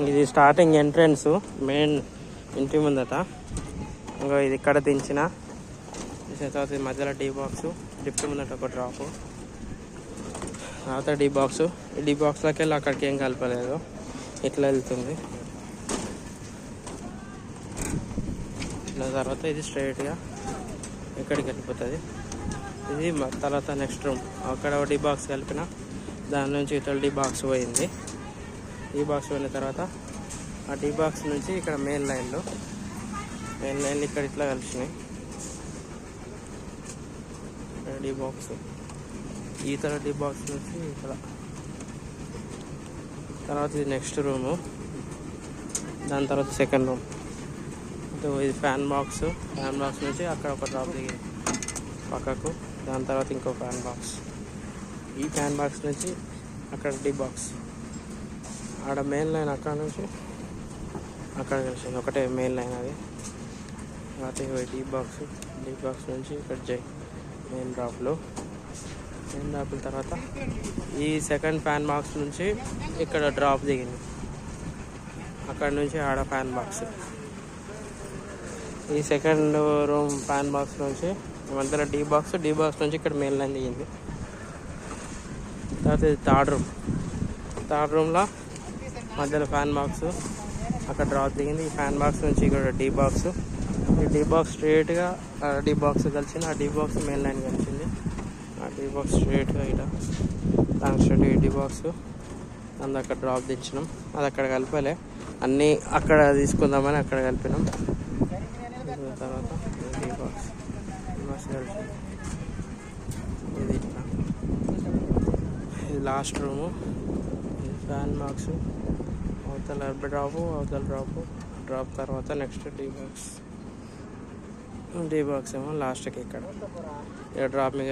ఇది starting entrance main ఇంటి ముందట. ఇంకా ఇది ఇక్కడ దించిన తర్వాత మధ్యలో డీ బాక్స్, లిఫ్ట్ ముందట ఒక డ్రాప్, తర్వాత డీ బాక్స్. ఈ డీ బాక్స్లోకి వెళ్ళి అక్కడికి ఏం కలపలేదు, ఇట్లా వెళ్తుంది. ఇట్లా తర్వాత ఇది స్ట్రైట్గా ఇక్కడికి వెళ్ళిపోతుంది. ఇది తర్వాత నెక్స్ట్ రూమ్. అక్కడ డీ బాక్స్ కలిపిన దాని నుంచి ఇట్లా డీ బాక్స్ పోయింది. డీ బాక్స్ పోయిన తర్వాత ఆ డీ బాక్స్ నుంచి ఇక్కడ మెయిన్ లైన్లు ఇక్కడ ఇట్లా కలిసినాయి. ఇక్కడ డీ బాక్స్, ఈ తర్వాత డీ బాక్స్ నుంచి ఇక్కడ. తర్వాత ఇది నెక్స్ట్ రూము, దాని తర్వాత సెకండ్ రూమ్. ఇది ఫ్యాన్ బాక్స్ నుంచి అక్కడ ఒక డ్రాప్ దిగింది పక్కకు. దాని తర్వాత ఇంకో ఫ్యాన్ బాక్స్, ఈ ఫ్యాన్ బాక్స్ నుంచి అక్కడ డీ బాక్స్. ఆడ మెయిన్ లైన్ అక్కడ నుంచి అక్కడ కలిసింది, ఒకటే మెయిన్ లైన్ అది. తర్వాత డీ బాక్స్ నుంచి ఇక్కడ మెయిన్ డ్రాప్లు తర్వాత ఈ సెకండ్ ఫ్యాన్ బాక్స్ నుంచి ఇక్కడ డ్రాప్ దిగింది, అక్కడ నుంచి ఆడ ఫ్యాన్ బాక్స్. ఈ సెకండ్ రూమ్ ఫ్యాన్ బాక్స్ నుంచి మధ్యలో డీ బాక్స్ నుంచి ఇక్కడ మెయిన్ లైన్ దిగింది. తర్వాత ఇది థర్డ్ రూమ్లో మధ్యలో ఫ్యాన్ బాక్స్, అక్కడ డ్రాప్ దిగింది. ఈ ఫ్యాన్ బాక్స్ నుంచి ఇక్కడ డీ బాక్స్, ఈ డీ బాక్స్ స్ట్రైట్గా డీ బాక్స్ కలిసింది. ఆ డీ బాక్స్ మెయిన్ లైన్ కలిసింది. ఆ డీ బాక్స్ స్ట్రైట్గా ఇక్కడ దాని స్ట్రైట్ డీ బాక్స్ అందు అక్కడ డ్రాప్ దించినాం. అది అక్కడ కలిపలే, అన్నీ అక్కడ తీసుకుందామని అక్కడ కలిపినాం. తర్వాత డీ బాక్స్ కలిసి ఇది ఇట్లా. ఇది లాస్ట్ రూము, ఇది ఫ్యాన్ బాక్స్, అవతల డ్రాప్ తర్వాత నెక్స్ట్ డీ బాక్స్ ఏమో లాస్ట్కి ఇక్కడ డ్రాప్ మీద